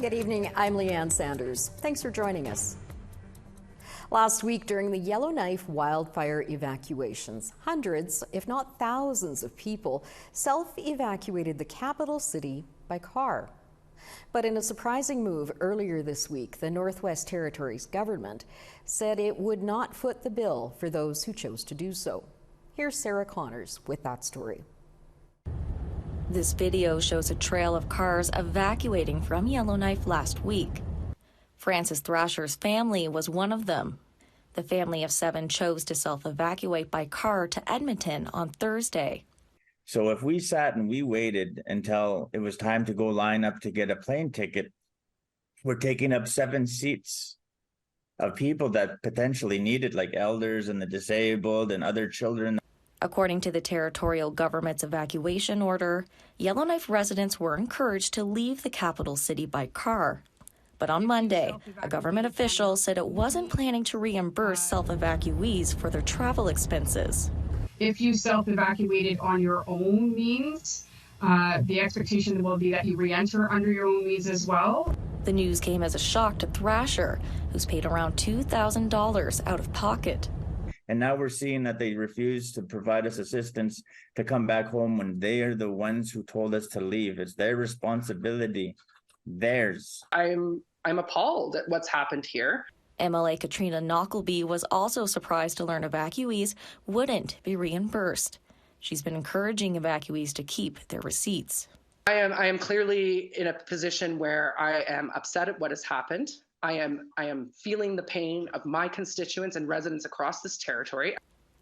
Good evening, I'm Leanne Sanders. Thanks for joining us. Last week during the Yellowknife wildfire evacuations, hundreds, if not thousands of people self-evacuated the capital city by car. But in a surprising move earlier this week, the Northwest Territories government said it would not foot the bill for those who chose to do so. Here's Sarah Connors with that story. This video shows a trail of cars evacuating from Yellowknife last week. Francis Thrasher's family was one of them. The family of 7 chose to self-evacuate by car to Edmonton on Thursday. So if we sat and we waited until it was time to go line up to get a plane ticket, we're taking up 7 seats of people that potentially need it, like elders and the disabled and other children. According to the territorial government's evacuation order, Yellowknife residents were encouraged to leave the capital city by car. But on Monday, a government official said it wasn't planning to reimburse self-evacuees for their travel expenses. If you self-evacuated on your own means, the expectation will be that you re-enter under your own means as well. The news came as a shock to Thrasher, who's paid around $2,000 out of pocket. And now we're seeing that they refuse to provide us assistance to come back home when they are the ones who told us to leave. It's their responsibility, theirs. I'm appalled at what's happened here. MLA Katrina Knockleby was also surprised to learn evacuees wouldn't be reimbursed. She's been encouraging evacuees to keep their receipts. I am clearly in a position where I am upset at what has happened. I am feeling the pain of my constituents and residents across this territory.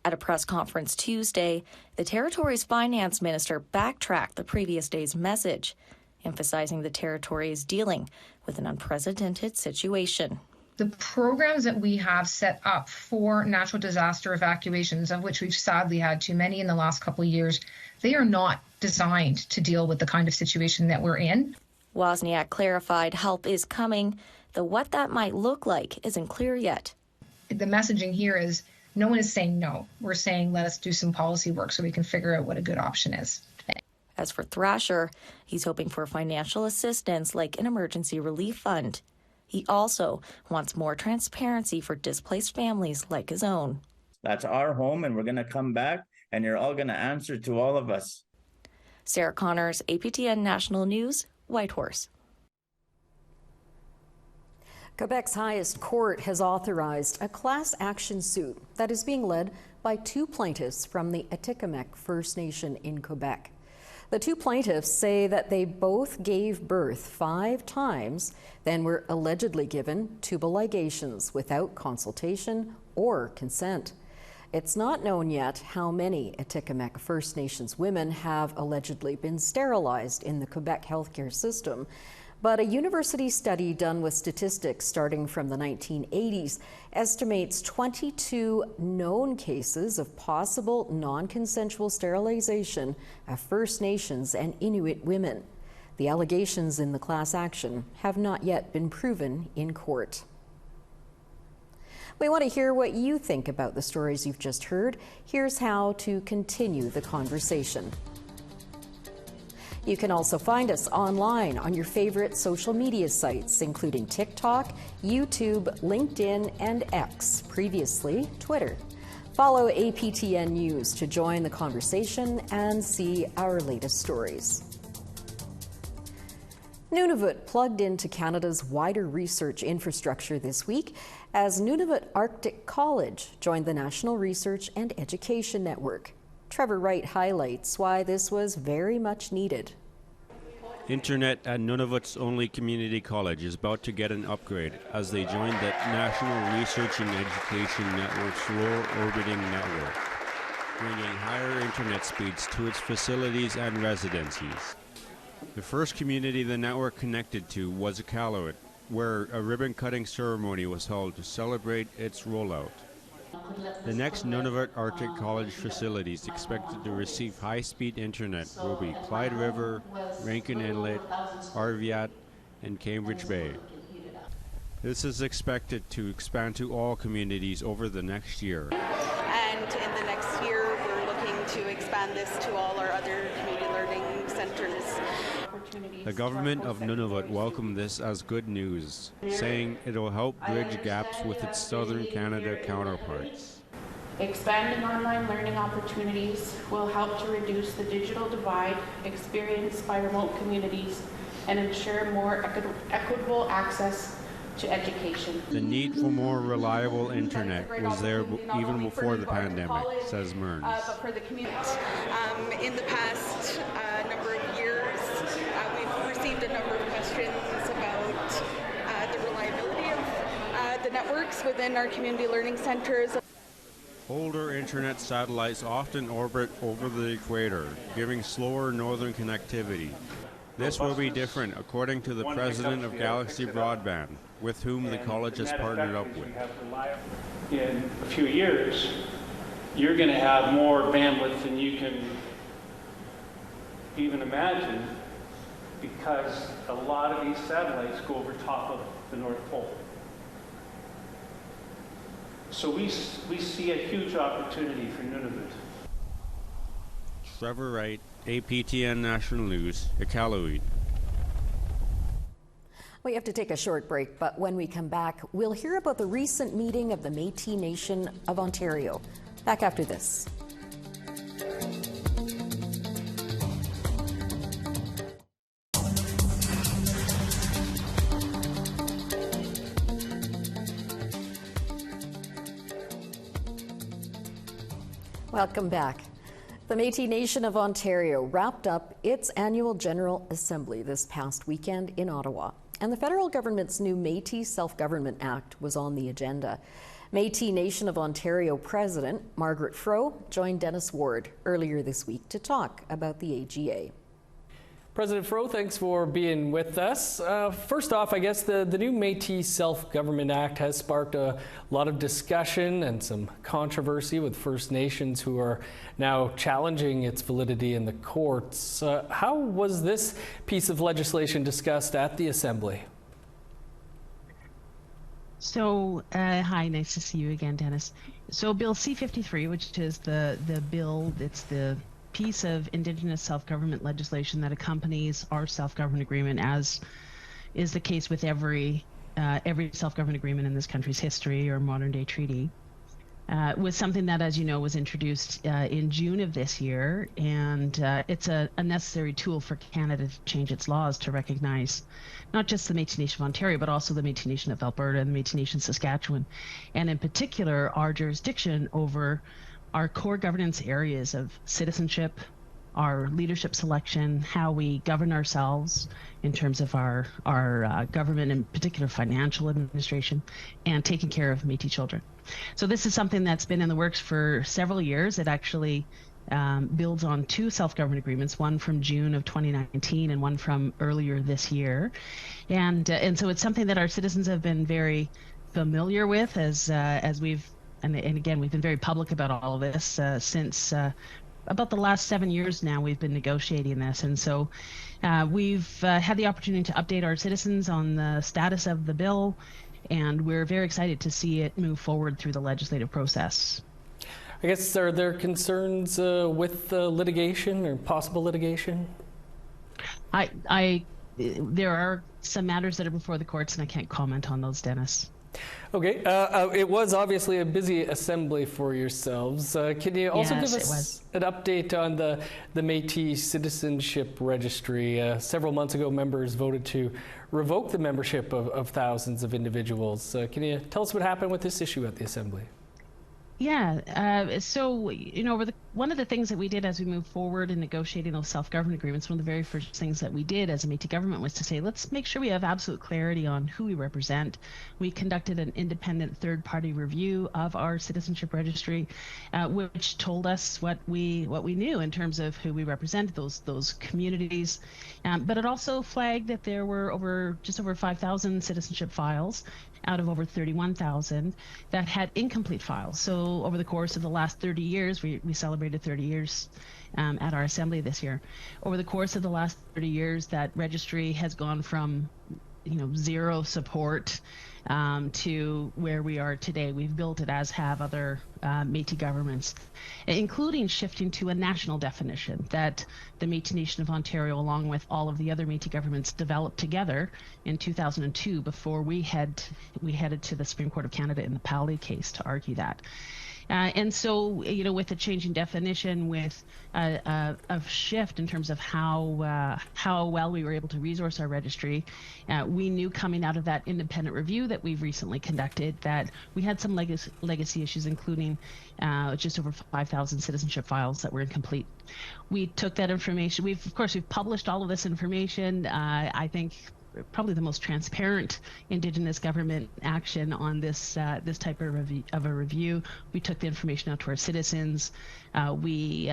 At a press conference Tuesday, the territory's finance minister backtracked the previous day's message, emphasizing the territory is dealing with an unprecedented situation. The programs that we have set up for natural disaster evacuations, of which we've sadly had too many in the last couple of years, they are not designed to deal with the kind of situation that we're in. Wozniak clarified help is coming, though what that might look like isn't clear yet. The messaging here is no one is saying no. We're saying let us do some policy work so we can figure out what a good option is. As for Thrasher, he's hoping for financial assistance like an emergency relief fund. He also wants more transparency for displaced families like his own. That's our home, and we're going to come back, and you're all going to answer to all of us. Sarah Connors, APTN National News, Whitehorse. Quebec's highest court has authorized a class action suit that is being led by 2 plaintiffs from the Atikamekw First Nation in Quebec. The 2 plaintiffs say that they both gave birth 5 times, then were allegedly given tubal ligations without consultation or consent. It's not known yet how many Atikamekw First Nations women have allegedly been sterilized in the Quebec healthcare system. But a university study done with statistics starting from the 1980s estimates 22 known cases of possible non-consensual sterilization of First Nations and Inuit women. The allegations in the class action have not yet been proven in court. We want to hear what you think about the stories you've just heard. Here's how to continue the conversation. You can also find us online on your favorite social media sites, including TikTok, YouTube, LinkedIn, and X, previously Twitter. Follow APTN News to join the conversation and see our latest stories. Nunavut plugged into Canada's wider research infrastructure this week as Nunavut Arctic College joined the National Research and Education Network. Trevor Wright highlights why this was very much needed. Internet at Nunavut's only community college is about to get an upgrade as they join the National Research and Education Network's low orbiting network, bringing higher internet speeds to its facilities and residencies. The first community the network connected to was Iqaluit, where a ribbon-cutting ceremony was held to celebrate its rollout. The next Nunavut Arctic College facilities expected to receive high-speed internet will be Clyde River, Rankin Inlet, Arviat, and Cambridge Bay. This is expected to expand to all communities over the next year. And in the next year, we're looking to expand this to all our other community learning centers. opportunities. The government of Nunavut welcomed this as good news, saying it'll help bridge gaps with its southern Canada counterparts. Expanding online learning opportunities will help to reduce the digital divide experienced by remote communities and ensure more equitable access to education. The need for more reliable internet was there even before the pandemic, says Mearns. But for the community, in the past number of years, we've received a number of questions about the reliability of the networks within our community learning centers. Older internet satellites often orbit over the equator, giving slower northern connectivity. This will be different, according to the president of Galaxy Broadband, with whom the college has partnered up with. In a few years, you're going to have more bandwidth than you can even imagine, because a lot of these satellites go over top of the North Pole. So we see a huge opportunity for Nunavut. Trevor Wright, APTN National News, Iqaluit. We have to take a short break, but when we come back, we'll hear about the recent meeting of the Métis Nation of Ontario. Back after this. Welcome back. The Métis Nation of Ontario wrapped up its annual General Assembly this past weekend in Ottawa, and the federal government's new Métis Self-Government Act was on the agenda. Métis Nation of Ontario President Margaret Froh joined Dennis Ward earlier this week to talk about the AGA. President Froh, thanks for being with us. First off, I guess the new Métis Self-Government Act has sparked a lot of discussion and some controversy with First Nations who are now challenging its validity in the courts. How was this piece of legislation discussed at the Assembly? So, hi, nice to see you again, Dennis. So Bill C-53, which is the bill, it's the piece of Indigenous self-government legislation that accompanies our self-government agreement, as is the case with every self-government agreement in this country's history or modern-day treaty, was something that, as you know, was introduced in June of this year, and it's a necessary tool for Canada to change its laws to recognize not just the Métis Nation of Ontario, but also the Métis Nation of Alberta and the Métis Nation of Saskatchewan, and in particular, our jurisdiction over our core governance areas of citizenship, our leadership selection, how we govern ourselves in terms of our government, in particular financial administration, and taking care of Métis children. So this is something that's been in the works for several years. It actually builds on two self-government agreements, one from June of 2019 and one from earlier this year. And so it's something that our citizens have been very familiar with as we've and again, we've been very public about all of this since about the last 7 years now. We've been negotiating this, and so we've had the opportunity to update our citizens on the status of the bill, and we're very excited to see it move forward through the legislative process. I guess, are there concerns with litigation or possible litigation? There are some matters that are before the courts, and I can't comment on those, Dennis. Okay, it was obviously a busy assembly for yourselves. Can you also give us an update on the Métis Citizenship Registry? Several months ago, members voted to revoke the membership of thousands of individuals. Can you tell us what happened with this issue at the Assembly? Yeah, so, you know, one of the things that we did as we moved forward in negotiating those self-government agreements, one of the very first things that we did as a Métis government was to say, let's make sure we have absolute clarity on who we represent. We conducted an independent third-party review of our citizenship registry, which told us what we knew in terms of who we represent, those communities. But it also flagged that there were just over 5,000 citizenship files out of over 31,000 that had incomplete files. So over the course of the last 30 years, we celebrated 30 years at our assembly this year. Over the course of the last 30 years, that registry has gone from zero support to where we are today. We've built it, as have other Métis governments, including shifting to a national definition that the Métis Nation of Ontario, along with all of the other Métis governments, developed together in 2002 before we headed to the Supreme Court of Canada in the Pally case to argue that. And so, with the changing definition, with a shift in terms of how well we were able to resource our registry, we knew coming out of that independent review that we've recently conducted that we had some legacy issues, including just over 5,000 citizenship files that were incomplete. We took that information. We've published all of this information. I think probably the most transparent Indigenous government action on this type of a review. We took the information out to our citizens. We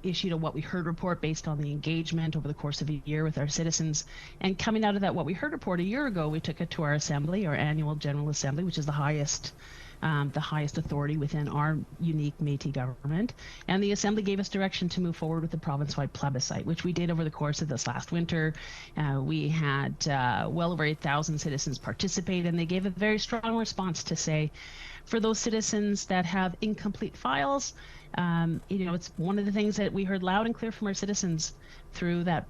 issued a What We Heard report based on the engagement over the course of a year with our citizens. And coming out of that What We Heard report a year ago, we took it to our assembly, our annual General Assembly, which is the highest authority within our unique Métis government. And the Assembly gave us direction to move forward with the province-wide plebiscite, which we did over the course of this last winter. We had well over 8,000 citizens participate, and they gave a very strong response to say, for those citizens that have incomplete files, it's one of the things that we heard loud and clear from our citizens through that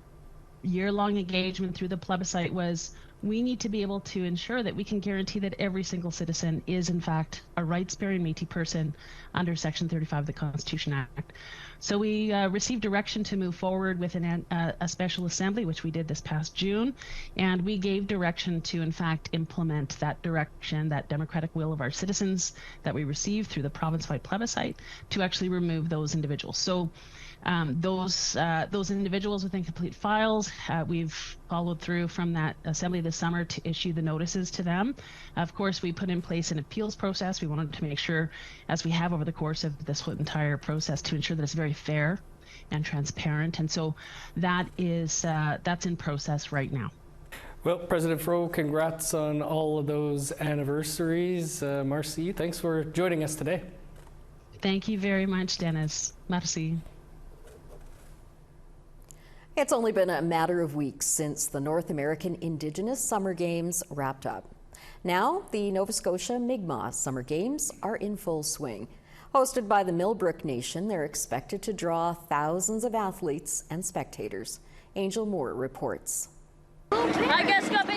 year-long engagement through the plebiscite was, we need to be able to ensure that we can guarantee that every single citizen is, in fact, a rights-bearing Métis person under Section 35 of the Constitution Act. So we received direction to move forward with a special assembly, which we did this past June, and we gave direction to, in fact, implement that direction, that democratic will of our citizens that we received through the province-wide plebiscite, to actually remove those individuals. So those individuals with incomplete files, we've followed through from that assembly this summer to issue the notices to them. Of course, we put in place an appeals process. We wanted to make sure, as we have over the course of this whole entire process, to ensure that it's very fair and transparent. And so that is that's in process right now. Well, President Fro, congrats on all of those anniversaries. Marcy, thanks for joining us today. Thank you very much, Dennis. Merci. It's only been a matter of weeks since the North American Indigenous Summer Games wrapped up. Now, the Nova Scotia Migma Summer Games are in full swing. Hosted by the Millbrook Nation, they're expected to draw thousands of athletes and spectators. Angel Moore reports. I guess we're gonna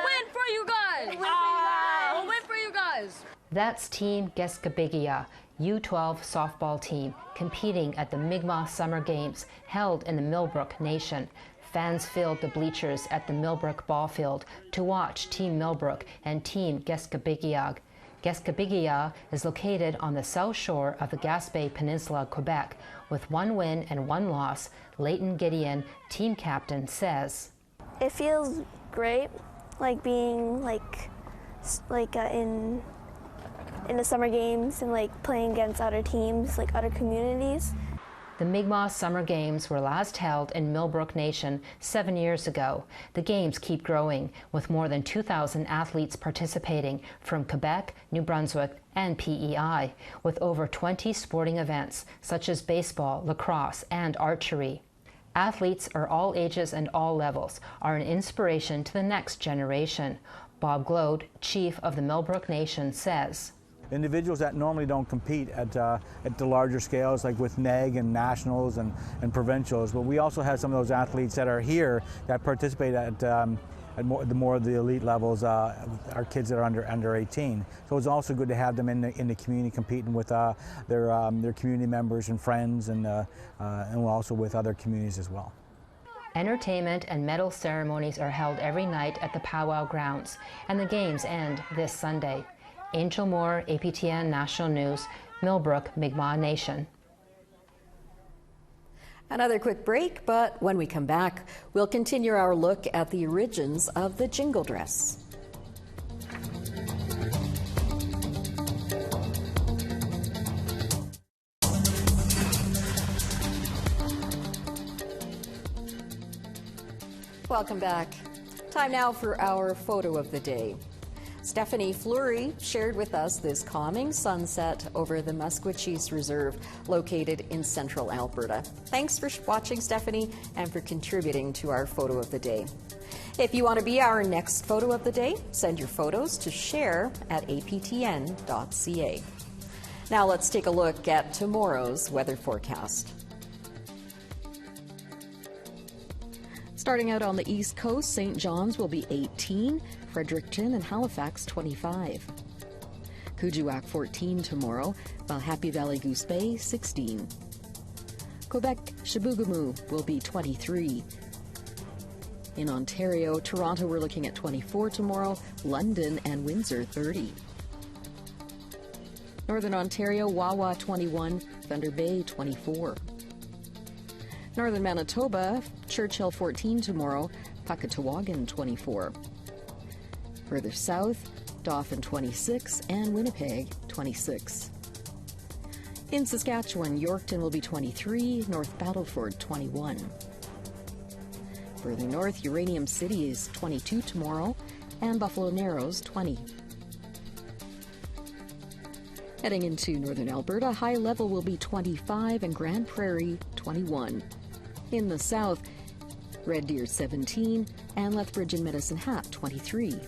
win for you guys! We'll win for you guys! That's Team Geskabigia, U12 softball team, competing at the Migma Summer Games held in the Millbrook Nation. Fans filled the bleachers at the Millbrook ball field to watch Team Millbrook and Team Geskabigia. Geskabigia is located on the south shore of the Gaspé Peninsula, Quebec. With 1 win and 1 loss, Leighton Gideon, team captain, says, "It feels great, like being in the summer games and like playing against other teams, like other communities." The Mi'kmaq Summer Games were last held in Millbrook Nation 7 years ago. The games keep growing, with more than 2,000 athletes participating from Quebec, New Brunswick, and PEI, with over 20 sporting events such as baseball, lacrosse, and archery. Athletes are all ages and all levels, are an inspiration to the next generation. Bob Glode, chief of the Millbrook Nation, says, individuals that normally don't compete at the larger scales, like with NEG and nationals and provincials, but we also have some of those athletes that are here that participate at more of the elite levels, our kids that are under 18. So it's also good to have them in the community competing with their community members and friends, and also with other communities as well. Entertainment and medal ceremonies are held every night at the powwow grounds, and the games end this Sunday. Angel Moore, APTN National News, Millbrook, Mi'kmaq Nation. Another quick break, but when we come back, we'll continue our look at the origins of the Jingle Dress. Welcome back. Time now for our photo of the day. Stephanie Fleury shared with us this calming sunset over the Musqueam Reserve located in central Alberta. Thanks for watching, Stephanie, and for contributing to our photo of the day. If you want to be our next photo of the day, send your photos to share@aptn.ca. Now let's take a look at tomorrow's weather forecast. Starting out on the East Coast, St. John's will be 18, Fredericton and Halifax 25. Kuujjuaq 14 tomorrow, while Happy Valley Goose Bay 16. Quebec, Chibougamau will be 23. In Ontario, Toronto, we're looking at 24 tomorrow, London and Windsor 30. Northern Ontario, Wawa 21, Thunder Bay 24. Northern Manitoba, Churchill 14 tomorrow, Pakatawagan 24. Further south, Dauphin 26 and Winnipeg 26. In Saskatchewan, Yorkton will be 23, North Battleford 21. Further north, Uranium City is 22 tomorrow, and Buffalo Narrows 20. Heading into northern Alberta, high level will be 25 and Grand Prairie 21. In the south, Red Deer 17 and Lethbridge and Medicine Hat 23.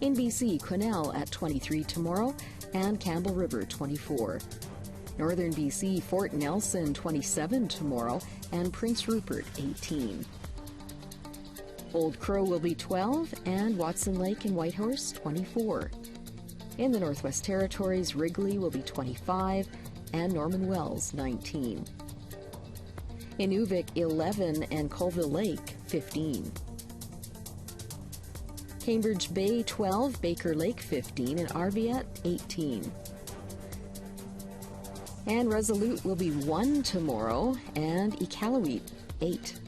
In BC, Quesnel at 23 tomorrow and Campbell River 24. Northern BC, Fort Nelson 27 tomorrow and Prince Rupert 18. Old Crow will be 12 and Watson Lake and Whitehorse 24. In the Northwest Territories, Wrigley will be 25 and Norman Wells 19. In Inuvik 11 and Colville Lake 15. Cambridge Bay 12, Baker Lake 15 and Arviat 18. And Resolute will be 1 tomorrow and Iqaluit 8.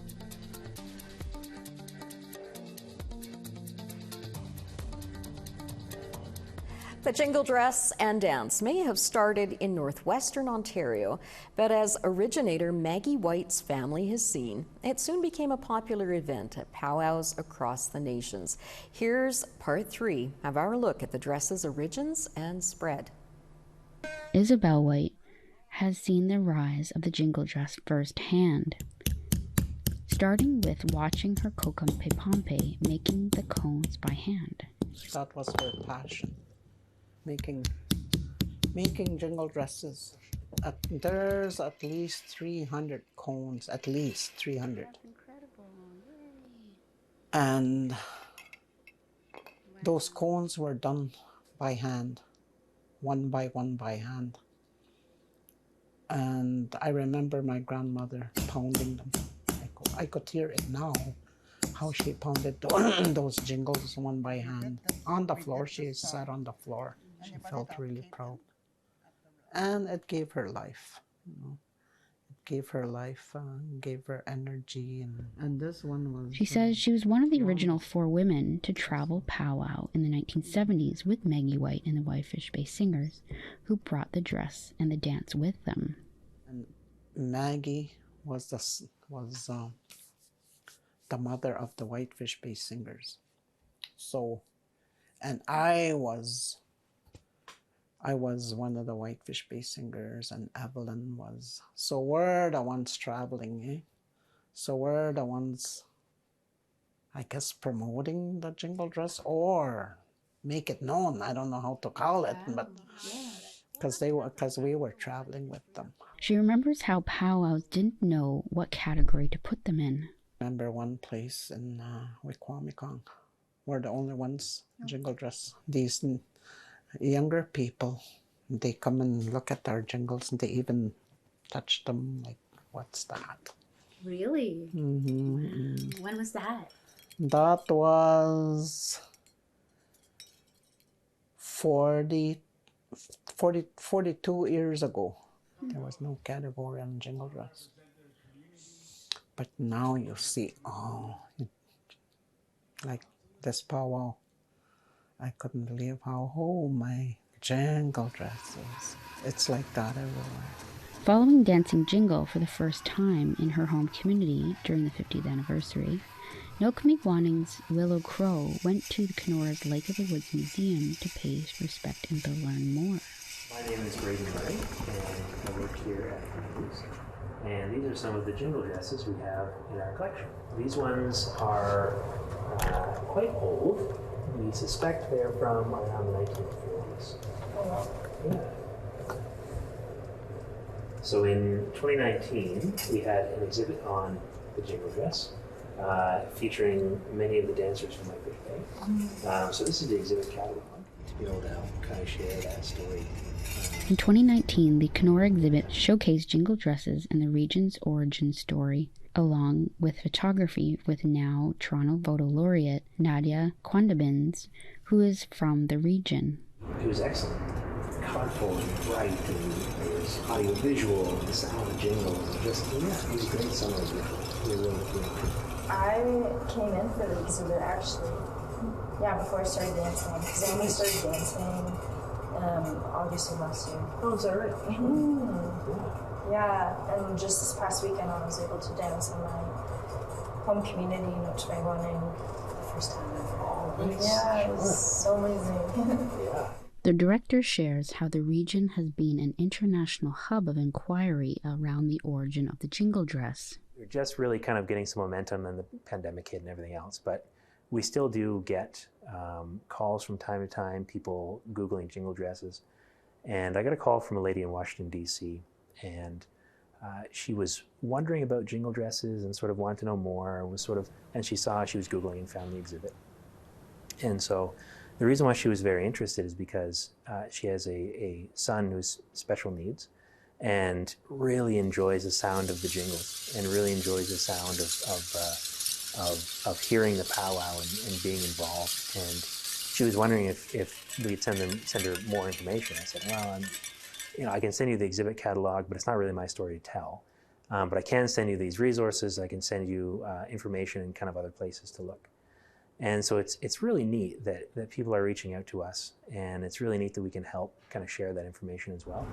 The Jingle Dress and Dance may have started in northwestern Ontario, but as originator Maggie White's family has seen, it soon became a popular event at powwows across the nations. Here's part 3 of our look at the dress's origins and spread. Isabel White has seen the rise of the Jingle Dress firsthand, starting with watching her Kokompe making the cones by hand. That was her passion. Making jingle dresses. There's at least 300 cones, at least 300. That's incredible. And those cones were done by hand, one by hand. And I remember my grandmother pounding them. I could hear it now, how she pounded those jingles one by hand. On the floor, she sat on the floor. She felt really proud. And it gave her life. You know? It gave her life, gave her energy. And this one was... She says she was one of the original 4 women to travel powwow in the 1970s with Maggie White and the Whitefish Bay Singers, who brought the dress and the dance with them. And Maggie was the mother of the Whitefish Bay Singers. So, and I was one of the Whitefish Bay Singers, and Evelyn was. So we're the ones traveling, eh? So we're the ones, I guess, promoting the Jingle Dress or make it known. I don't know how to call it, but because we were traveling with them. She remembers how powwows didn't know what category to put them in. I remember one place in Wikwamikong. We're the only ones Jingle Dress. These younger people, they come and look at our jingles and they even touch them like, what's that? Really? Mm-hmm. When was that? That was 42 years ago. There was no category on Jingle Dress. But now you see, like this powwow. I couldn't believe how my Jingle Dress is. It's like that everywhere. Following dancing jingle for the first time in her home community during the 50th anniversary, Nokamikwanning's Willow Crow went to the Kenora's Lake of the Woods Museum to pay respect and to learn more. My name is Braden Murray, and I work here at Plaintiffs. And these are some of the jingle dresses we have in our collection. These ones are quite old. We suspect they're from around the 1940s. Yeah. So in 2019, we had an exhibit on the jingle dress, featuring many of the dancers from my birthday. So this is the exhibit catalog to be able to help kind of share that story. In 2019, the Kenora exhibit showcased jingle dresses and the region's origin story, along with photography with now Toronto Photo Laureate Nadia Quandabins, who is from the region. It was excellent. Colorful and bright, and there was audio visual, and the sound of jingles, and just, yeah, it was a great summer exhibit. Really good. I came in for the exhibit actually, before I started dancing, because I only started dancing August of last year. Oh, is that right? Mm-hmm. Yeah, and just this past weekend I was able to dance in my home community in Quebecs for the first time ever. Oh, nice. Yeah, it was so amazing. Yeah. The director shares how the region has been an international hub of inquiry around the origin of the jingle dress. We're just really kind of getting some momentum, and the pandemic hit and everything else, but we still do get calls from time to time, people Googling jingle dresses. And I got a call from a lady in Washington, D.C., and she was wondering about jingle dresses and sort of wanted to know more, and she was Googling and found the exhibit. And so the reason why she was very interested is because she has a son who's special needs and really enjoys the sound of the jingles and really enjoys the sound of hearing the powwow and being involved. And she was wondering if we'd send her more information. I said, well, I can send you the exhibit catalog, but it's not really my story to tell. But I can send you these resources. I can send you information and kind of other places to look. And so it's really neat that people are reaching out to us, and it's really neat that we can help kind of share that information as well.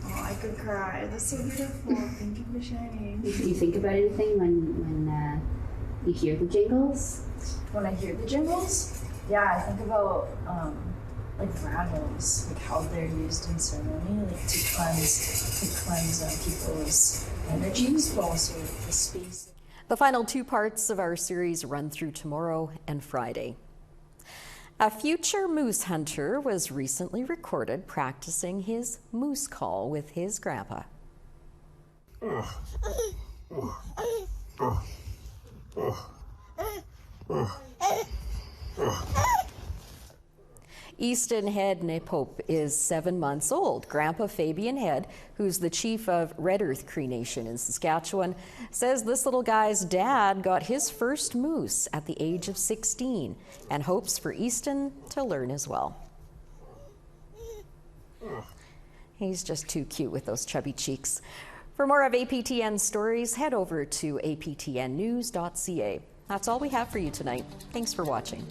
Oh, I could cry. That's so beautiful. Thank you for sharing. Do you think about anything when you hear the jingles? When I hear the jingles? Yeah, I think about like rattles, like how they're used in ceremony, like to cleanse people's energies, but also the space. The final two parts of our series run through tomorrow and Friday. A future moose hunter was recently recorded practicing his moose call with his grandpa. Easton Head Nepope is 7 months old. Grandpa Fabian Head, who's the chief of Red Earth Cree Nation in Saskatchewan, says this little guy's dad got his first moose at the age of 16 and hopes for Easton to learn as well. He's just too cute with those chubby cheeks. For more of APTN stories, head over to aptnnews.ca. That's all we have for you tonight. Thanks for watching.